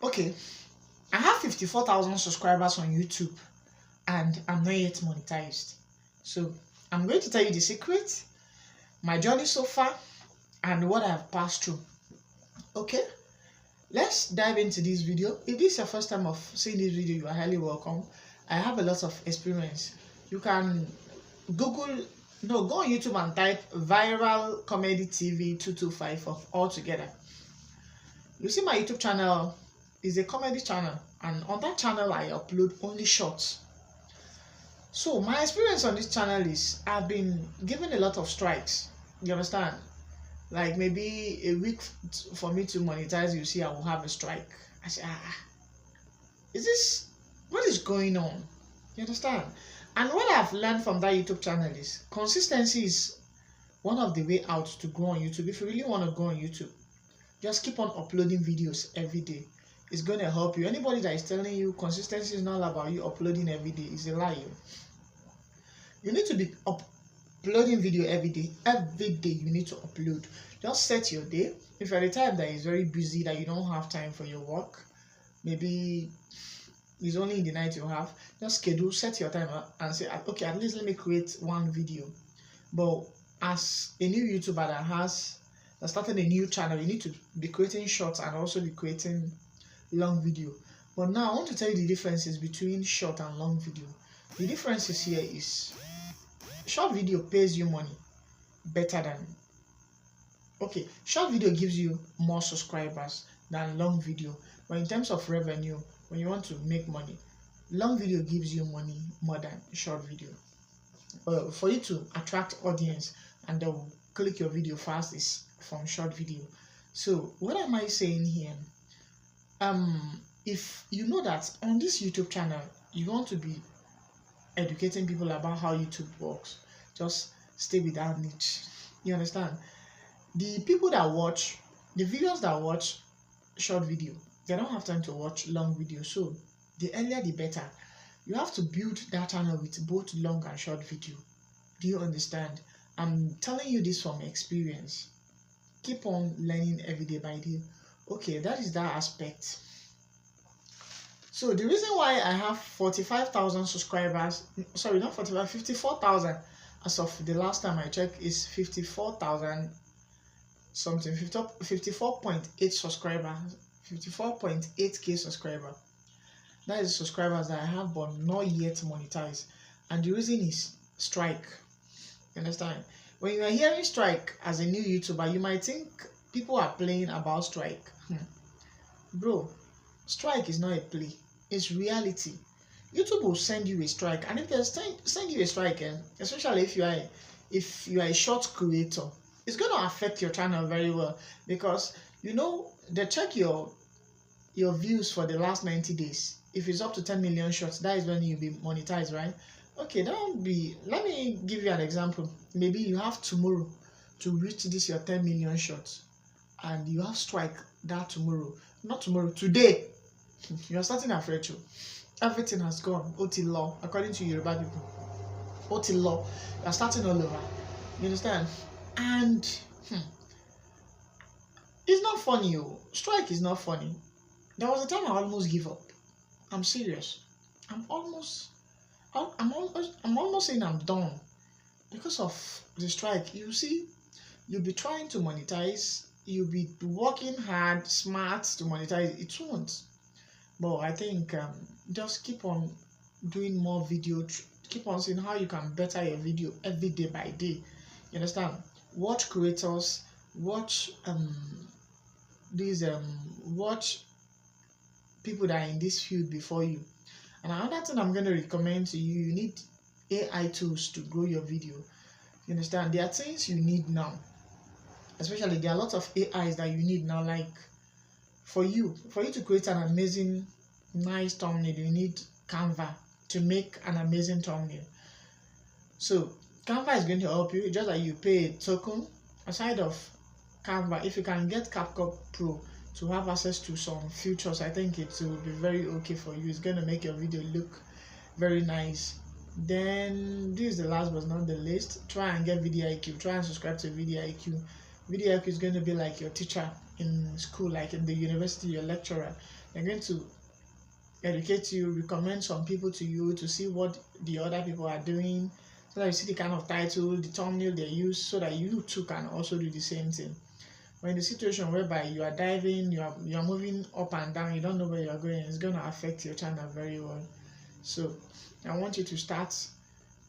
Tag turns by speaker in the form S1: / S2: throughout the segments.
S1: Okay, I have 54,000 subscribers on YouTube and I'm not yet monetized. So I'm going to tell you the secret, my journey so far, and what I have passed through. Okay, let's dive into this video. If this is your first time of seeing this video, you are highly welcome. I have a lot of experience. You can go on YouTube and type viral comedy TV 225 of all together. You see my YouTube channel is a comedy channel, and on that channel I upload only shorts. So my experience on this channel is I've been given a lot of strikes. You understand? Like maybe a week for me to monetize, you see I will have a strike. I say, is this, what is going on? You understand? And what I've learned from that YouTube channel is consistency is one of the way out to grow on YouTube. If you really want to go on YouTube, just keep on uploading videos every day. It's going to help you. Anybody that is telling you consistency is not about you uploading every day is a lie. You need to be uploading video every day. Every day you need to upload. Just set your day. If you're the type that is very busy, that you don't have time for your work, maybe it's only in the night you have, just schedule, set your time and say, okay, at least let me create one video. But as a new YouTuber that started a new channel, you need to be creating shorts and also be creating long video. But now I want to tell you the differences between short and long video. The differences here is short video pays you money better than, okay, short video gives you more subscribers than long video. But in terms of revenue, when you want to make money, long video gives you money more than short video. For you to attract audience and they will click your video fast is from short video. So what am I saying here? If you know that on this YouTube channel you want to be educating people about how YouTube works, just stay with that niche. You understand? The people that watch, the viewers that watch short video, they don't have time to watch long video. So the earlier the better. You have to build that channel with both long and short video. Do you understand? I'm telling you this from experience. Keep on learning every day by day. Okay, that is that aspect. So the reason why I have 45,000 subscribers, sorry, not 45, 54,000 as of the last time I checked is 54,000 something, 54.8 subscribers, 54.8k subscriber. That is subscribers that I have but not yet monetized. And the reason is strike. You understand? When you are hearing strike as a new YouTuber, you might think people are playing about strike. Bro, strike is not a play. It's reality. YouTube will send you a strike, and if they send you a strike, especially if you are a short creator, it's going to affect your channel very well, because you know they check your views for the last 90 days. If it's up to 10 million shots, that is when you'll be monetized, right? Okay, that would be, let me give you an example. Maybe you have tomorrow to reach this your 10 million shots, and you have strike that tomorrow, not tomorrow, today. You're starting afresh. Everything has gone. OT law, according to Yoruba people. OT law. You're starting all over. You understand? And it's not funny. Strike is not funny. There was a time I almost give up. I'm serious. I'm almost saying I'm done because of the strike. You see, you'll be trying to monetize. You'll be working hard, smart to monetize. It won't. But I think just keep on doing more video. Keep on seeing how you can better your video every day by day. You understand? Watch creators. Watch watch people that are in this field before you. And another thing I'm going to recommend to you, you need AI tools to grow your video. You understand? There are things you need now. Especially there are lots of AIs that you need now, like for you to create an amazing, nice thumbnail, you need Canva to make an amazing thumbnail. So Canva is going to help you, just like you pay a token. Aside of Canva, if you can get CapCut Pro to have access to some features, I think it will be very okay for you. It's going to make your video look very nice. Then this is the last but not the least. Try and get VidIQ. Try and subscribe to VidIQ. VidIQ is going to be like your teacher in school, like in the university, your lecturer. They're going to educate you, recommend some people to you to see what the other people are doing, so that you see the kind of title, the thumbnail they use, so that you too can also do the same thing. But in the situation whereby you are diving, you are moving up and down, you don't know where you are going, it's going to affect your channel very well. So I want you to start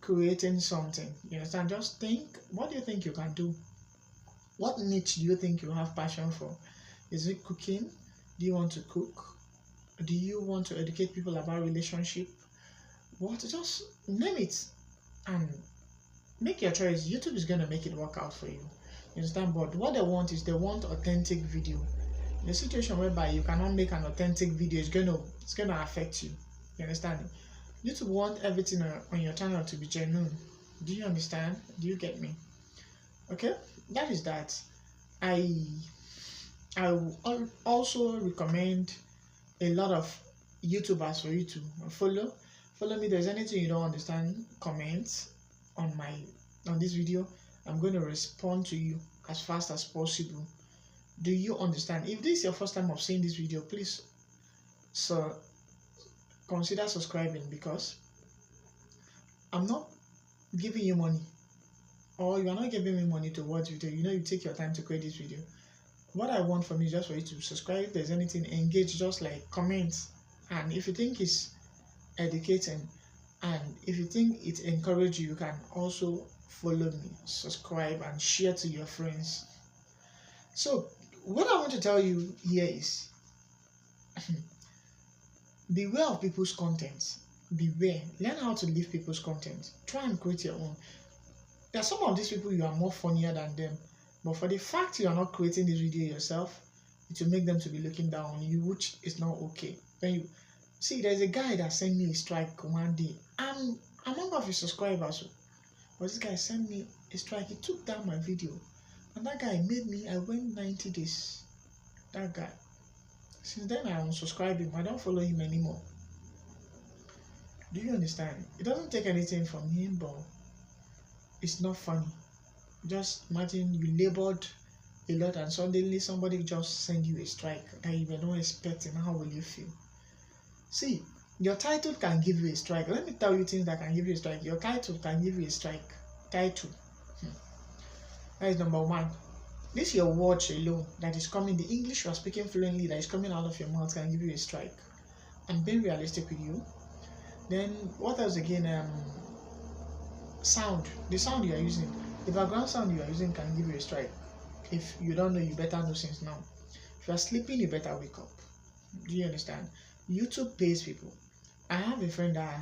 S1: creating something. You understand? Just think, what do you think you can do? What niche do you think you have passion for? Is it cooking? Do you want to cook? Do you want to educate people about relationship? What? Just name it and make your choice. YouTube is going to make it work out for you. You understand? But what they want is, they want authentic video. In a situation whereby you cannot make an authentic video, it's going to affect you. You understand? YouTube want everything on your channel to be genuine. Do you understand? Do you get me? Okay, that is that. I will also recommend a lot of YouTubers for you to follow. Follow me. There's anything you don't understand, comment on this video. I'm going to respond to you as fast as possible. Do you understand? If this is your first time of seeing this video, please consider subscribing, because I'm not giving you money, or you are not giving me money to watch video. You know, you take your time to create this video. What I want from you is just for you to subscribe. If there's anything, engage, just like comment. And if you think it's educating, and if you think it encourages you, you can also follow me, subscribe, and share to your friends. So what I want to tell you here is beware of people's content. Beware. Learn how to leave people's content. Try and create your own. There are some of these people you are more funnier than them, but for the fact you are not creating this video yourself, it will make them to be looking down on you, which is not okay. When you see, there's a guy that sent me a strike one day. I'm one of his subscribers, but this guy sent me a strike. He took down my video, and that guy made me. I went 90 days. That guy. Since then, I unsubscribed him. I don't follow him anymore. Do you understand? It doesn't take anything from him, but it's not funny. Just imagine you labored a lot and suddenly somebody just send you a strike that you were not expecting. How will you feel? See, your title can give you a strike. Let me tell you things that can give you a strike. Your title can give you a strike. Title. That is number one. This your words alone that is coming, the English you are speaking fluently that is coming out of your mouth can give you a strike. I'm being realistic with you. Then what else again? Sound. The sound you are using, the background sound you are using can give you a strike. If you don't know, you better know since now. If you are sleeping, you better wake up. Do you understand? YouTube pays people. I have a friend that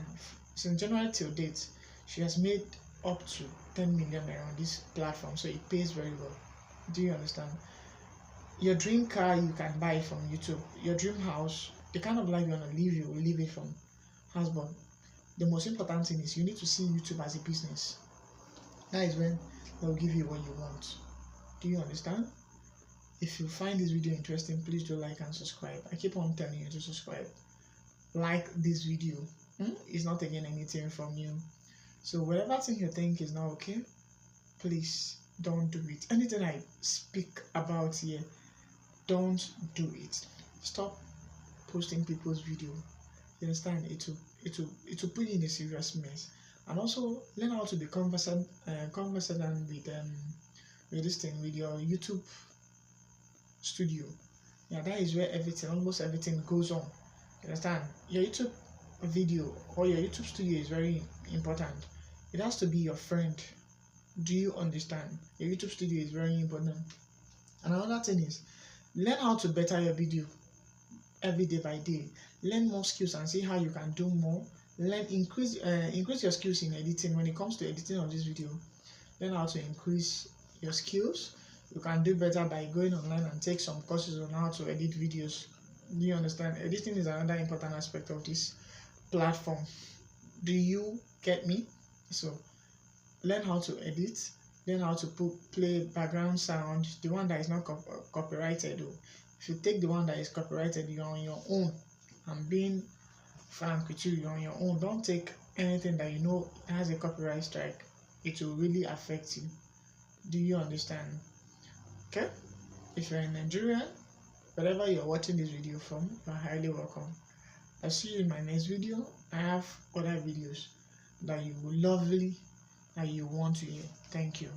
S1: since January till date, she has made up to 10 million on this platform, so it pays very well. Do you understand? Your dream car, you can buy it from YouTube. Your dream house, the kind of life you want to live, you will live it from husband. The most important thing is you need to see YouTube as a business. That is when they'll give you what you want. Do you understand? If you find this video interesting, please do like and subscribe. I keep on telling you to subscribe. Like this video. It's not taking anything from you. So whatever thing you think is not okay, please don't do it. Anything I speak about here, don't do it. Stop posting people's video. You understand? It will put you in a serious mess. And also learn how to be conversant with this thing, with your YouTube studio. Yeah, that is where almost everything goes on. You understand? Your YouTube video or your YouTube studio is very important. It has to be your friend. Do you understand? Your YouTube studio is very important. And another thing is, learn how to better your video every day by day. Learn more skills and see how you can do more. Increase your skills in editing. When it comes to editing of this video, learn how to increase your skills. You can do better by going online and take some courses on how to edit videos. Do you understand? Editing is another important aspect of this platform. Do you get me? So learn how to edit, learn how to play background sound, the one that is not copyrighted. If you take the one that is copyrighted, you're on your own. I'm being frank with you, you're on your own. Don't take anything that you know has a copyright strike. It will really affect you. Do you understand? Okay? If you're in Nigeria, Wherever you're watching this video from, you're highly welcome. I'll see you in my next video. I have other videos that you will lovely, that you want to hear. Thank you.